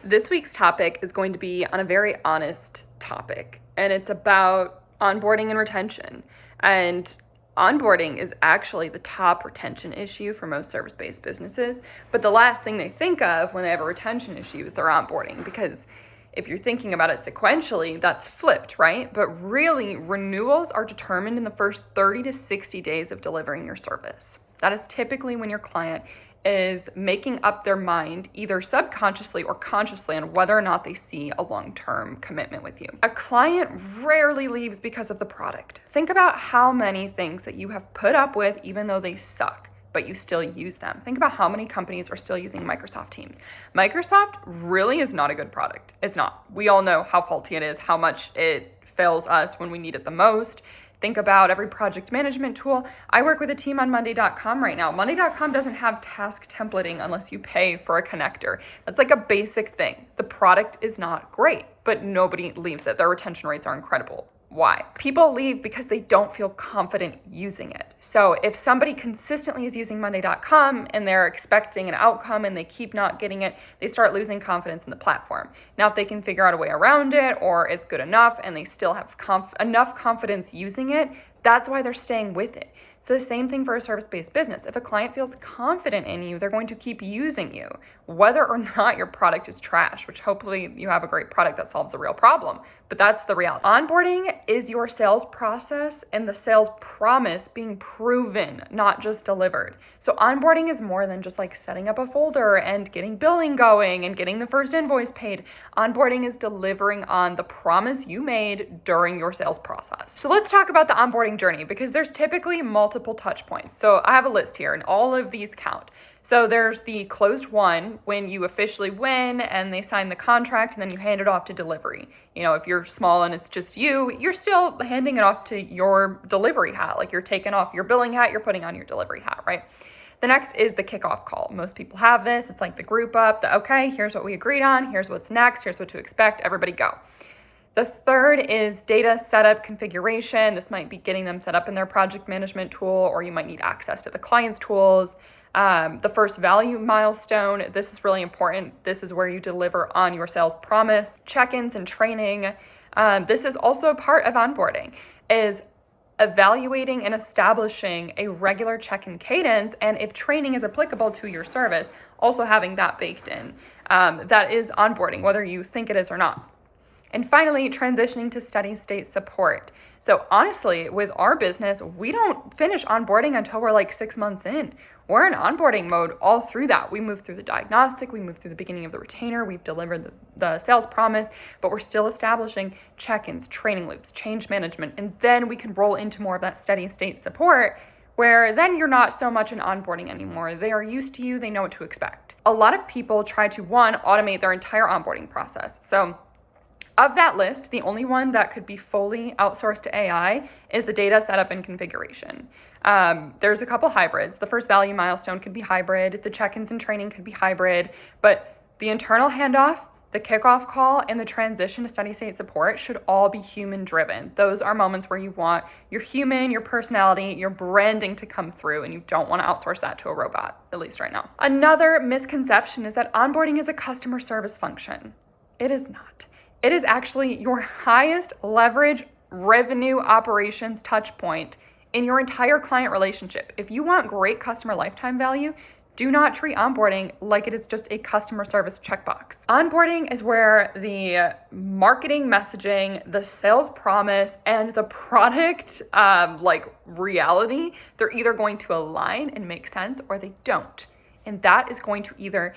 This week's topic is going to be on a very honest topic, and it's about onboarding and retention. And onboarding is actually the top retention issue for most service-based businesses, but the last thing they think of when they have a retention issue is their onboarding, because if you're thinking about it sequentially, that's flipped, right? But really, renewals are determined in the first 30 to 60 days of delivering your service. That is typically when your client is making up their mind, either subconsciously or consciously, on whether or not they see a long-term commitment with you. A client rarely leaves because of the product. Think about how many things that you have put up with, even though they suck, but you still use them. Think about how many companies are still using Microsoft Teams. Microsoft really is not a good product. It's not. We all know how faulty it is, how much it fails us when we need it the most. Think about every project management tool. I work with a team on Monday.com right now. Monday.com doesn't have task templating unless you pay for a connector. That's like a basic thing. The product is not great, but nobody leaves it. Their retention rates are incredible. Why? People leave because they don't feel confident using it. So if somebody consistently is using Monday.com and they're expecting an outcome and they keep not getting it, they start losing confidence in the platform. Now, if they can figure out a way around it, or it's good enough and they still have enough confidence using it, that's why they're staying with it. It's the same thing for a service-based business. If a client feels confident in you, they're going to keep using you, whether or not your product is trash, which hopefully you have a great product that solves the real problem. But that's the reality. Onboarding is your sales process and the sales promise being proven, not just delivered. So onboarding is more than just like setting up a folder and getting billing going and getting the first invoice paid. Onboarding is delivering on the promise you made during your sales process. So let's talk about the onboarding journey, because there's typically multiple touch points. So I have a list here and all of these count. So there's the closed one, when you officially win and they sign the contract and then you hand it off to delivery. You know, if you're small and it's just you, you're still handing it off to your delivery hat. Like you're taking off your billing hat, you're putting on your delivery hat, right? The next is the kickoff call. Most people have this. It's like the group up, okay, here's what we agreed on, here's what's next, here's what to expect, everybody go. The third is data setup configuration. This might be getting them set up in their project management tool, or you might need access to the client's tools. The first value milestone, this is really important. This is where you deliver on your sales promise. Check-ins and training. This is also a part of onboarding, is evaluating and establishing a regular check-in cadence, and if training is applicable to your service, also having that baked in. That is onboarding, whether you think it is or not. And finally, transitioning to steady state support. So honestly, with our business, we don't finish onboarding until we're like 6 months in. We're in onboarding mode all through that. We move through the diagnostic, we move through the beginning of the retainer, we've delivered the sales promise, but we're still establishing check-ins, training loops, change management, and then we can roll into more of that steady state support, where then you're not so much in onboarding anymore. They are used to you, they know what to expect. A lot of people try to, one, automate their entire onboarding process. So of that list, the only one that could be fully outsourced to AI is the data setup and configuration. There's a couple hybrids. The first value milestone could be hybrid, the check-ins and training could be hybrid, but the internal handoff, the kickoff call, and the transition to steady state support should all be human driven. Those are moments where you want your human, your personality, your branding to come through, and you don't want to outsource that to a robot, at least right now. Another misconception is that onboarding is a customer service function. It is not. It is actually your highest leverage revenue operations touch point in your entire client relationship. If you want great customer lifetime value, do not treat onboarding like it is just a customer service checkbox. Onboarding is where the marketing messaging, the sales promise, and the product reality, they're either going to align and make sense or they don't. And that is going to either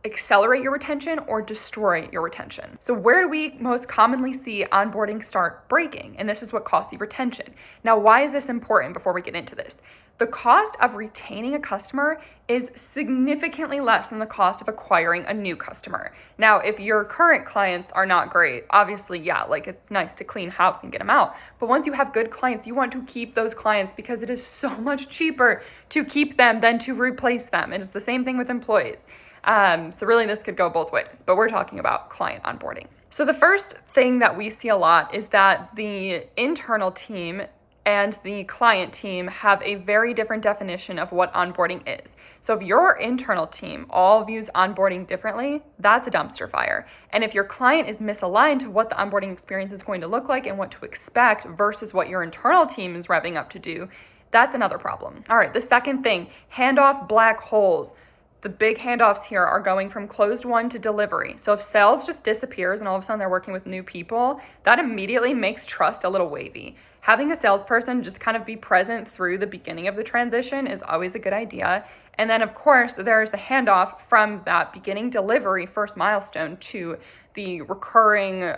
accelerate your retention or destroy your retention. So where do we most commonly see onboarding start breaking? And this is what costs you retention. Now, why is this important before we get into this? The cost of retaining a customer is significantly less than the cost of acquiring a new customer. Now, if your current clients are not great, obviously, yeah, like it's nice to clean house and get them out. But once you have good clients, you want to keep those clients because it is so much cheaper to keep them than to replace them. It is the same thing with employees. So really this could go both ways, but we're talking about client onboarding. So the first thing that we see a lot is that the internal team and the client team have a very different definition of what onboarding is. So if your internal team all views onboarding differently, that's a dumpster fire. And if your client is misaligned to what the onboarding experience is going to look like and what to expect versus what your internal team is revving up to do, that's another problem. All right, the second thing, handoff black holes. The big handoffs here are going from closed won to delivery. So if sales just disappears and all of a sudden they're working with new people, that immediately makes trust a little wavy. Having a salesperson just kind of be present through the beginning of the transition is always a good idea. And then of course, there's the handoff from that beginning delivery first milestone to the recurring,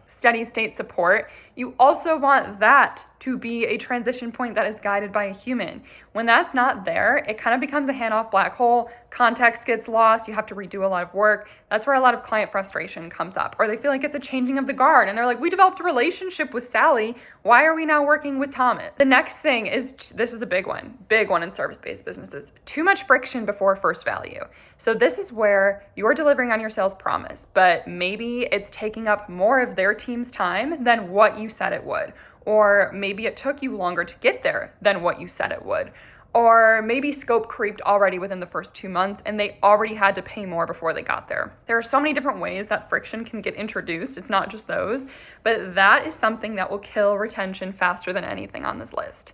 steady state support. You also want that to be a transition point that is guided by a human. When that's not there, it kind of becomes a handoff black hole. Context gets lost. You have to redo a lot of work. That's where a lot of client frustration comes up. Or they feel like it's a changing of the guard and they're like, we developed a relationship with Sally. Why are we now working with Thomas? The next thing is, this is a big one in service-based businesses, too much friction before first value. So this is where you're delivering on your sales promise, but maybe it's taking up more of their team's time than what you said it would. Or maybe it took you longer to get there than what you said it would. Or maybe scope creeped already within the first 2 months and they already had to pay more before they got there. There are so many different ways that friction can get introduced. It's not just those, but that is something that will kill retention faster than anything on this list.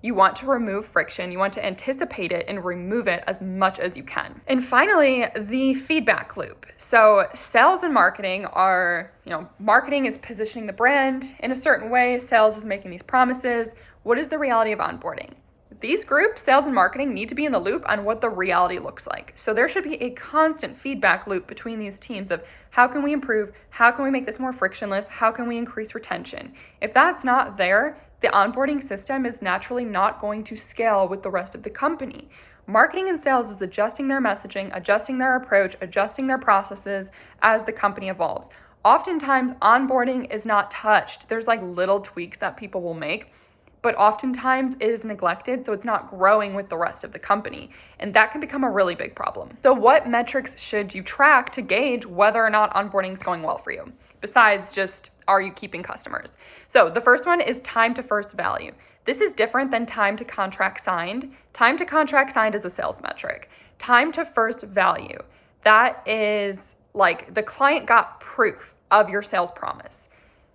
You want to remove friction, you want to anticipate it and remove it as much as you can. And finally, the feedback loop. So sales and marketing are, marketing is positioning the brand in a certain way, sales is making these promises. What is the reality of onboarding? These groups, sales and marketing, need to be in the loop on what the reality looks like. So there should be a constant feedback loop between these teams of how can we improve, how can we make this more frictionless, how can we increase retention? If that's not there, the onboarding system is naturally not going to scale with the rest of the company. Marketing and sales is adjusting their messaging, adjusting their approach, adjusting their processes as the company evolves. Oftentimes, onboarding is not touched. There's like little tweaks that people will make, but oftentimes it is neglected, so it's not growing with the rest of the company. And that can become a really big problem. So what metrics should you track to gauge whether or not onboarding is going well for you? Besides just, are you keeping customers? So the first one is time to first value. This is different than time to contract signed. Time to contract signed is a sales metric. Time to first value, that is like the client got proof of your sales promise.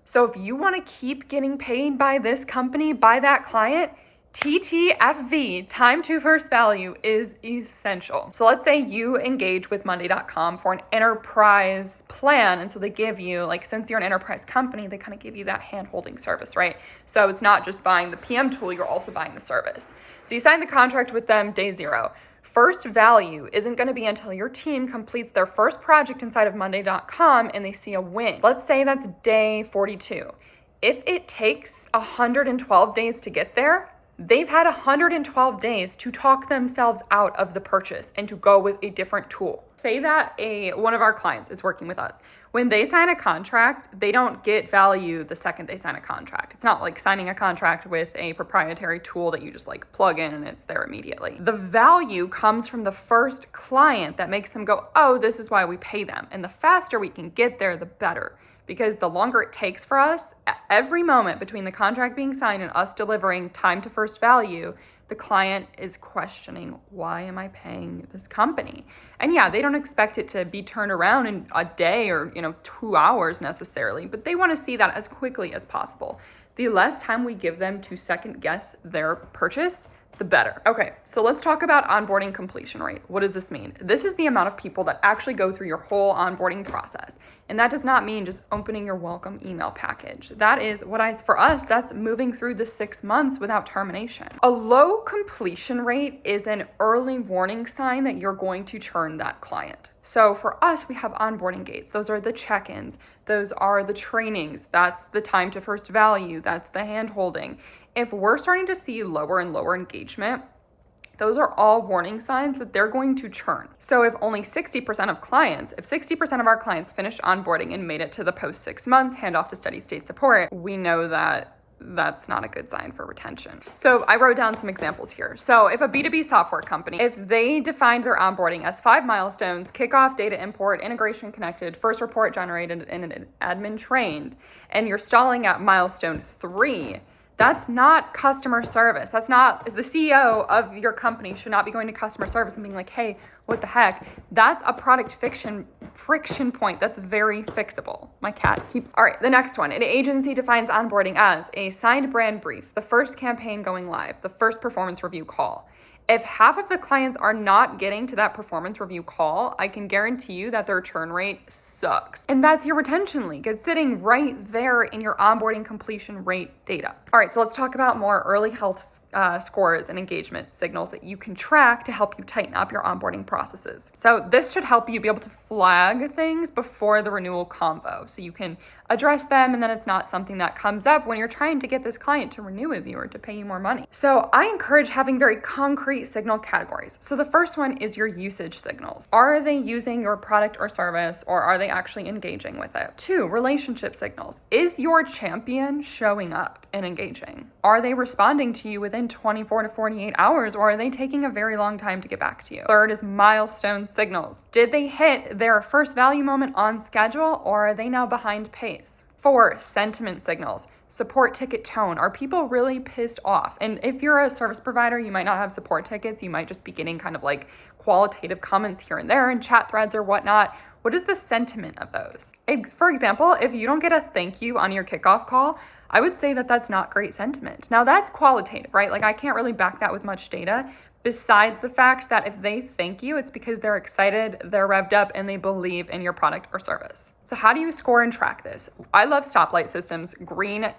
So if you want to keep getting paid by this company, by that client, TTFV, time to first value, is essential. So let's say you engage with Monday.com for an enterprise plan. And so they give you, since you're an enterprise company, they kind of give you that hand-holding service, right? So it's not just buying the PM tool, you're also buying the service. So you sign the contract with them day 0. First value isn't going to be until your team completes their first project inside of Monday.com and they see a win. Let's say that's day 42. If it takes 112 days to get there, they've had 112 days to talk themselves out of the purchase and to go with a different tool. Say that one of our clients is working with us. When they sign a contract, they don't get value the second they sign a contract. It's not like signing a contract with a proprietary tool that you just plug in and it's there immediately. The value comes from the first client that makes them go, oh, this is why we pay them. And the faster we can get there, the better. Because the longer it takes for us, at every moment between the contract being signed and us delivering time to first value, the client is questioning, why am I paying this company? And yeah, they don't expect it to be turned around in a day or 2 hours necessarily, but they want to see that as quickly as possible. The less time we give them to second guess their purchase, the better. Okay, so let's talk about onboarding completion rate. What does this mean? This is the amount of people that actually go through your whole onboarding process. And that does not mean just opening your welcome email package. That is for us, that's moving through the 6 months without termination. A low completion rate is an early warning sign that you're going to churn that client. So for us, we have onboarding gates. Those are the check-ins. Those are the trainings. That's the time to first value. That's the hand-holding. If we're starting to see lower and lower engagement, those are all warning signs that they're going to churn. So if only 60% of our clients finished onboarding and made it to the post 6 months, handoff to steady state support, we know that that's not a good sign for retention. So I wrote down some examples here. So if a B2B software company, if they defined their onboarding as 5 milestones, kickoff, data import, integration connected, first report generated, and an admin trained, and you're stalling at milestone 3, That's not customer service. That's not, the CEO of your company should not be going to customer service and being like, hey, what the heck? That's a product friction point that's very fixable. My cat keeps. All right, the next one. An agency defines onboarding as a signed brand brief, the first campaign going live, the first performance review call. If half of the clients are not getting to that performance review call, I can guarantee you that their churn rate sucks. And that's your retention leak. It's sitting right there in your onboarding completion rate data. All right, so let's talk about more early health scores and engagement signals that you can track to help you tighten up your onboarding processes. So this should help you be able to flag things before the renewal convo. So you can address them, and then it's not something that comes up when you're trying to get this client to renew with you or to pay you more money. So I encourage having very concrete signal categories. So the first one is your usage signals. Are they using your product or service, or are they actually engaging with it? 2, relationship signals. Is your champion showing up and engaging? Are they responding to you within 24 to 48 hours, or are they taking a very long time to get back to you? 3rd is milestone signals. Did they hit their first value moment on schedule, or are they now behind pace? 4, sentiment signals. Support ticket tone. Are people really pissed off? And if you're a service provider, you might not have support tickets. You might just be getting kind of like qualitative comments here and there in chat threads or whatnot. What is the sentiment of those? For example, if you don't get a thank you on your kickoff call, I would say that that's not great sentiment. Now that's qualitative, right? Like I can't really back that with much data. Besides the fact that if they thank you, it's because they're excited, they're revved up, and they believe in your product or service. So how do you score and track this? I love stoplight systems, green,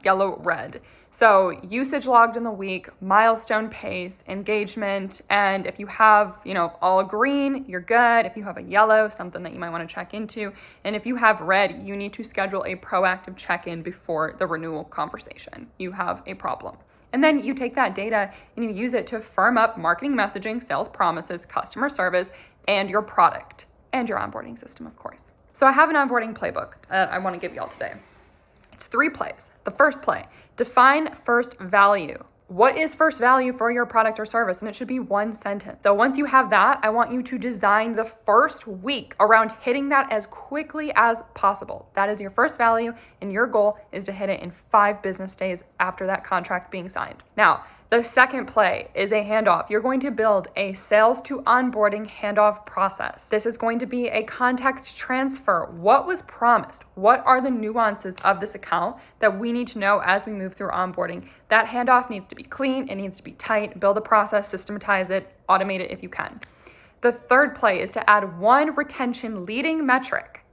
yellow, red. So usage logged in the week, milestone pace, engagement, and if you have, all green, you're good. If you have a yellow, something that you might want to check into. And if you have red, you need to schedule a proactive check-in before the renewal conversation. You have a problem. And then you take that data and you use it to firm up marketing messaging, sales promises, customer service, and your product, and your onboarding system, of course. So I have an onboarding playbook that I want to give you all today. It's 3 plays. The first play, define first value. What is first value for your product or service? And it should be 1 sentence. So once you have that, I want you to design the first week around hitting that as quickly as possible. That is your first value, and your goal is to hit it in 5 business days after that contract being signed. Now, the second play is a handoff. You're going to build a sales to onboarding handoff process. This is going to be a context transfer. What was promised? What are the nuances of this account that we need to know as we move through onboarding? That handoff needs to be clean. It needs to be tight. Build a process, systematize it, automate it if you can. The third play is to add 1 retention leading metric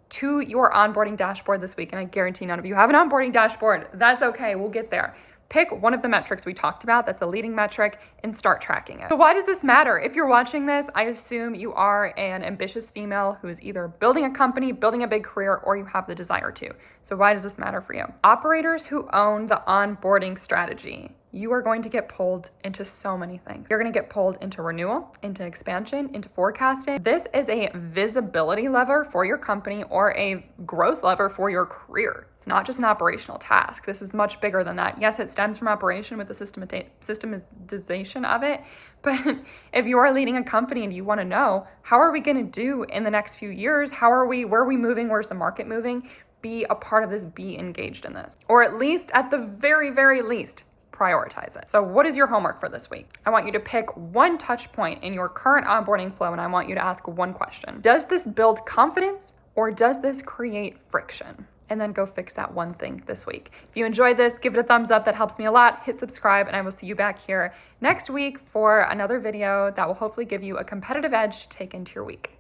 to your onboarding dashboard this week. And I guarantee none of you have an onboarding dashboard. That's okay. We'll get there. Pick one of the metrics we talked about that's a leading metric and start tracking it. So why does this matter? If you're watching this, I assume you are an ambitious female who is either building a company, building a big career, or you have the desire to. So why does this matter for you? Operators who own the onboarding strategy, you are going to get pulled into so many things. You're going to get pulled into renewal, into expansion, into forecasting. This is a visibility lever for your company or a growth lever for your career. It's not just an operational task. This is much bigger than that. Yes, it stems from operation with the systematization of it. But if you are leading a company and you want to know, how are we going to do in the next few years? Where are we moving? Where's the market moving? Be a part of this, be engaged in this. Or at least, at the very, very least, prioritize it. So what is your homework for this week? I want you to pick 1 touch point in your current onboarding flow, and I want you to ask 1 question. Does this build confidence, or does this create friction? And then go fix that 1 thing this week. If you enjoyed this, give it a thumbs up. That helps me a lot. Hit subscribe, and I will see you back here next week for another video that will hopefully give you a competitive edge to take into your week.